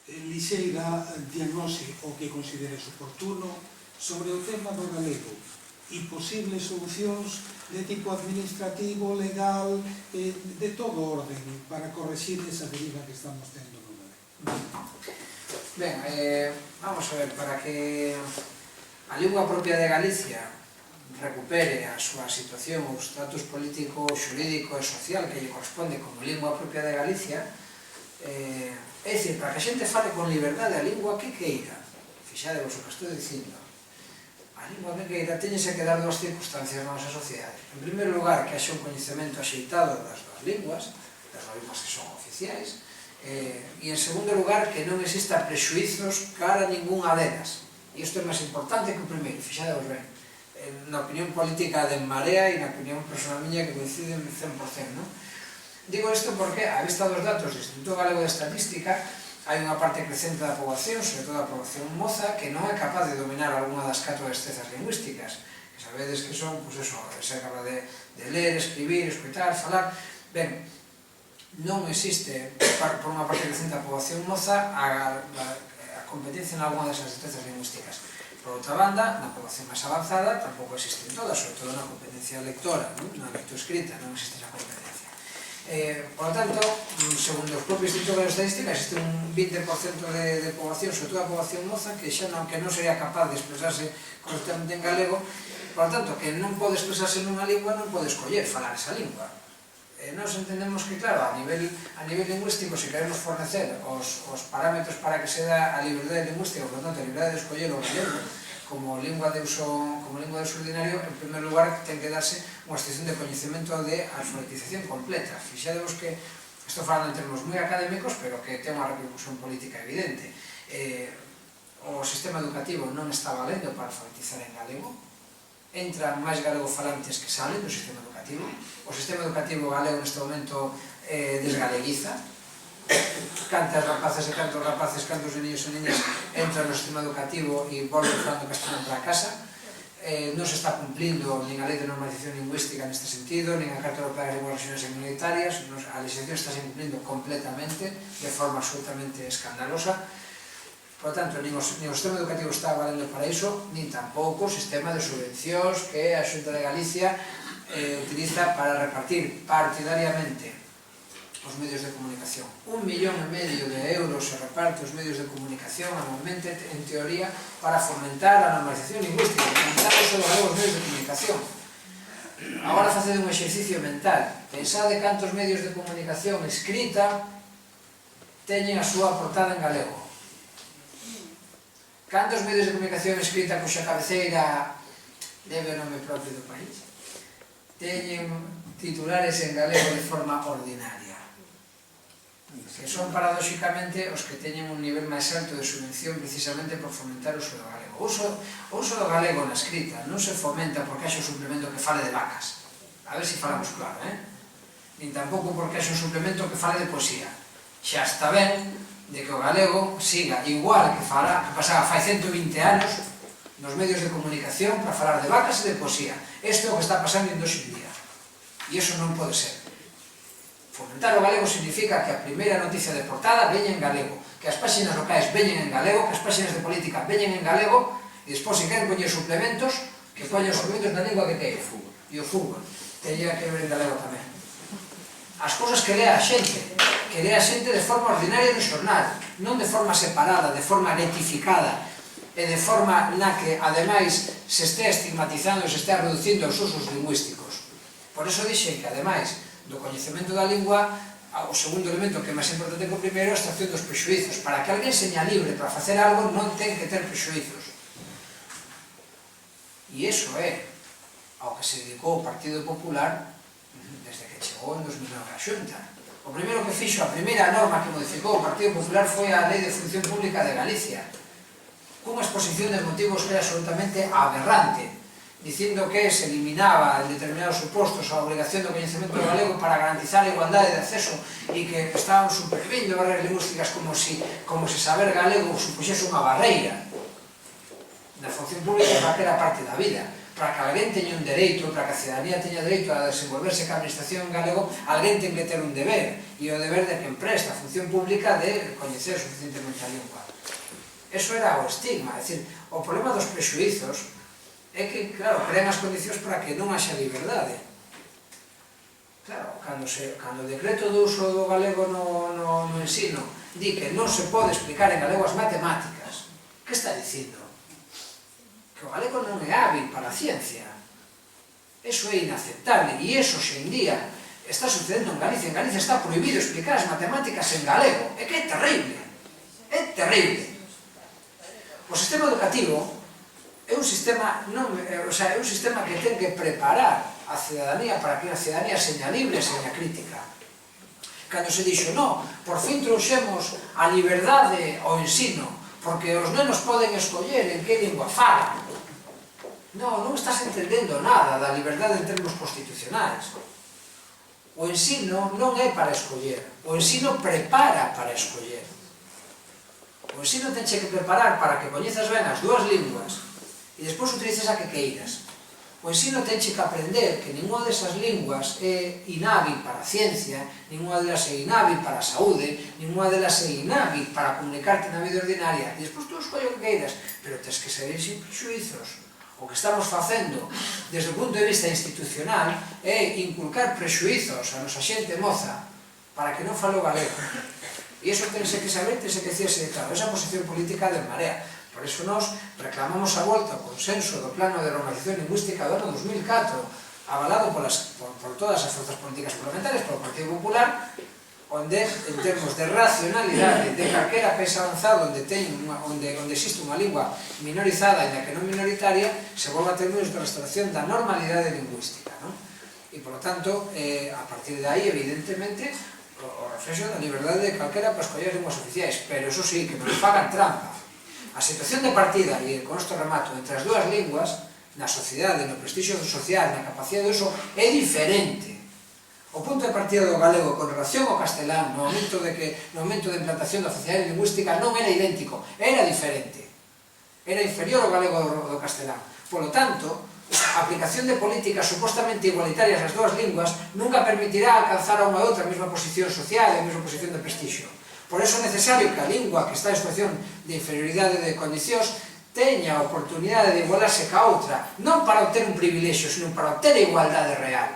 lixeira diagnose o que consideres oportuno sobre o tema do galego e posibles solucións de tipo administrativo, legal, de todo orden, para corregir esa deriva que estamos tendo no galego. Ben, vamos a ver, para que a lingua propia de Galicia recupere a súa situación, o status político, xurídico e social que lle corresponde como lingua propia de Galicia, é dicir, para que a xente fale con liberdade a lingua que queira, fixadevos o que estou dicindo, a lingua que queira teñese que dar dúas circunstancias na nosa sociedade. En primeiro lugar, que haxa un coñecemento axeitado das dúas linguas que son oficiais, e en segundo lugar, que non exista prexuizos cara a ninguna delas. E isto é máis importante que o primeiro, fixadevos ben, na opinión política de Marea e na opinión personal miña que coinciden 100%, non? Digo isto porque, a vista dos datos do Instituto Galego de Estatística, hai unha parte crecente da poboación, sobre todo a poboación moza, que non é capaz de dominar algunha das 4 destrezas lingüísticas, que sabedes que son, pois eso, ser capaz de ler, escribir, escoitar, falar. Ben, non existe, por unha parte crecente da poboación moza, a competencia en algunha desas destrezas lingüísticas. Por outra banda, na poboación máis avanzada, tampouco existen todas, sobre todo na competencia lectora, na lectoescrita, non existe esa competencia. Por lo tanto, segundo os propios Institutos de Estadística, existe un 20% de poboación, sobre todo a poboación moza, que xa non sería capaz de expresarse correctamente en galego, por lo tanto, que non pode expresarse nunha lingua, non pode escoller falar esa lingua. Nos entendemos que, claro, a nivel lingüístico, se queremos fornecer os parámetros para que se dá a liberdade lingüística, por lo tanto, a liberdade de escoller o galego como lingua de uso ordinario, en primer lugar, ten que darse unha situación de coñecemento de alfabetización completa. Fixadevos que, estou falando en termos moi académicos, pero que ten unha repercusión política evidente. O sistema educativo non está valendo para alfabetizar en galego, entran máis galegofalantes que salen do sistema educativo, o sistema educativo galego neste momento desgaleguiza, cantas rapaces e cantos rapaces, cantos niños e niñas entran no sistema educativo e volven falando castellano para casa. Non se está cumplindo nin a Lei de Normalización Lingüística neste sentido, nin a Carta Europea de Linguas Regionais e Minoritarias, a legislación está se cumplindo completamente, de forma absolutamente escandalosa. Por tanto, nin o sistema educativo está valendo para iso, nin tampouco o sistema de subvencións que a Xunta de Galicia utiliza para repartir partidariamente os medios de comunicación. 1,5 millón de euros se reparte os medios de comunicación anualmente, en teoría, para fomentar a normalización lingüística, fomentar o uso dos medios de comunicación. Agora facede un exercicio mental. Pensade cantos medios de comunicación escrita teñen a súa portada en galego. Cantos medios de comunicación escrita cuxa cabeceira debe o nome propio do país teñen titulares en galego de forma ordinaria, que son paradóxicamente os que teñen un nivel máis alto de subvención precisamente por fomentar o uso do galego. O uso do galego na escrita non se fomenta porque haxe un suplemento que fale de vacas, a ver se falamos claro, nin tampouco porque haxe un suplemento que fale de poesía. Xa está ben de que o galego siga igual que pasaba fai 120 anos nos medios de comunicación para falar de vacas e de poesía. Isto é o que está pasando en hoxe en día, e iso non pode ser. Fomentar o galego significa que a primeira noticia de portada veña en galego, que as páxinas locais veñen en galego, que as páxinas de política veñen en galego, e despois, se queren poñer suplementos, que poñen os suplementos na lingua que queira. E o fútbol teria que ver en galego tamén. As cousas que lea a xente de forma ordinaria no xornal, non de forma separada, de forma retificada, e de forma na que, ademais, se estea estigmatizando e se estea reducindo os usos lingüísticos. Por iso dixen que, ademais do coñecemento da lingua, o segundo elemento que é máis importante que o primeiro é a extracción dos prexuizos. Para que alguén seña libre para facer algo non ten que ter prexuizos. E iso é ao que se dedicou o Partido Popular desde que chegou en 2009 a Xunta. O primeiro que fixo, a primeira norma que modificou o Partido Popular foi a Lei de Función Pública de Galicia, cunha exposición de motivos que era absolutamente aberrante, dicindo que se eliminaba en determinados supostos a obligación do coñecemento do galego para garantizar a igualdade de acceso e que estaban supervindo barreiras lingüísticas como se saber galego supuxese unha barreira na función pública para que era parte da vida. para que alguén teña un dereito, para que a cidadanía teña dereito a desenvolverse ca administración en galego, alguén ten que ter un deber, e o deber de quen presta a función pública de coñecer suficientemente a lingua. Eso era o estigma, é dicir, o problema dos prexuizos é que, claro, crean as condicións para que non haxa liberdade. Claro, cando o decreto do uso do galego no ensino di que non se pode explicar en galego as matemáticas, que está dicindo? Que o galego non é hábil para a ciencia. Eso é inaceptable, e eso hoxe en día está sucedendo en Galicia. En Galicia está prohibido explicar as matemáticas en galego. É que é terrible. É terrible. O sistema educativo é un sistema que ten que preparar a cidadanía para que a cidadanía seña libre e seña crítica. Cando se dixo, no, por fin trouxemos a liberdade ao ensino, porque os nenos poden escoller en que lingua falan. Non estás entendendo nada da liberdade en termos constitucionais. O ensino non é para escoller, o ensino prepara para escoller. O ensino tenche que preparar para que coñezas ben as dúas linguas e despois utilices a que queiras. O ensino tenche que aprender que ninguna desas linguas é inhábil para a ciencia, ninguna delas é inhábil para a saúde, ninguna delas é inhábil para comunicarte na vida ordinaria. E despois tú escollo o que queiras, pero tens que seguir sin prexuizos. O que estamos facendo desde o punto de vista institucional é inculcar prexuizos a nosa xente moza para que non fale o galego. E iso tense que saber, tense que decirse de claro, esa posición política de Marea. Por iso nos reclamamos a volta o consenso do plano de normalización lingüística do ano 2004, avalado por todas as forzas políticas parlamentarias, polo Partido Popular, onde, en termos de racionalidade de calquera país avanzado onde existe unha lingua minorizada e que non minoritaria, se volva a termos de restauración da normalidade lingüística. E, por lo tanto, a partir de aí, evidentemente, o reflexo da liberdade de calquera para escoller linguas oficiais, pero eso sí, que non fagan trampa. A situación de partida, e con isto remato, entre as dúas linguas, na sociedade, no prestixio social, na capacidade de uso, é diferente. O punto de partida do galego con relación ao castelán no momento de implantación da oficialidade lingüística non era idéntico, era diferente. Era inferior ao galego do castelán. Por lo tanto, a aplicación de políticas supostamente igualitarias nas dúas linguas nunca permitirá alcanzar a unha outra mesma posición social e a mesma posición de prestixio. Por eso é necesario que a lingua que está en situación de inferioridade de condicións teña a oportunidade de igualarse ca outra, non para obter un privilexio, sino para obter a igualdade real.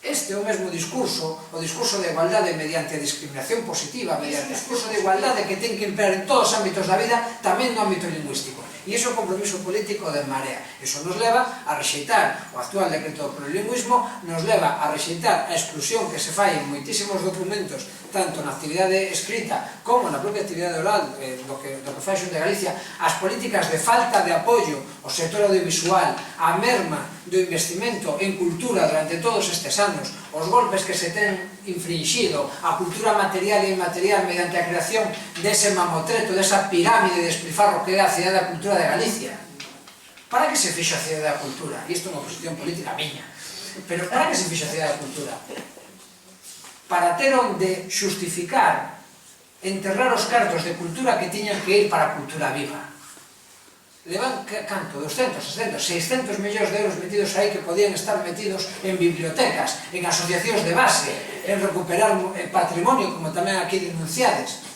Este é o mesmo discurso, o discurso de igualdade mediante a discriminación positiva, mediante o discurso de igualdade que ten que imperar en todos os ámbitos da vida, tamén no ámbito lingüístico. E iso é o compromiso político de Marea. Iso nos leva a rexeitar o actual decreto do plurilingüismo, nos leva a rexeitar a exclusión que se fai en moitísimos documentos, tanto na actividade escrita como na propia actividade oral do que fai a Xunta de Galicia, as políticas de falta de apoio ao sector audiovisual, a merma do investimento en cultura durante todos estes anos, os golpes que se ten infringido a cultura material e inmaterial mediante a creación dese mamotreto, desa pirámide de despilfarro que é a Cidade da Cultura de Galicia. Para que se fixo a Cidade da Cultura? Isto é unha posición política miña. Pero para que se fixo a Cidade da Cultura? Para ter onde xustificar enterrar os cartos de cultura que tiñan que ir para a cultura viva. Levan, canto, 200, 600, 600 millóns de euros metidos aí que podían estar metidos en bibliotecas, en asociacións de base, en recuperar patrimonio, como tamén aquí denunciades.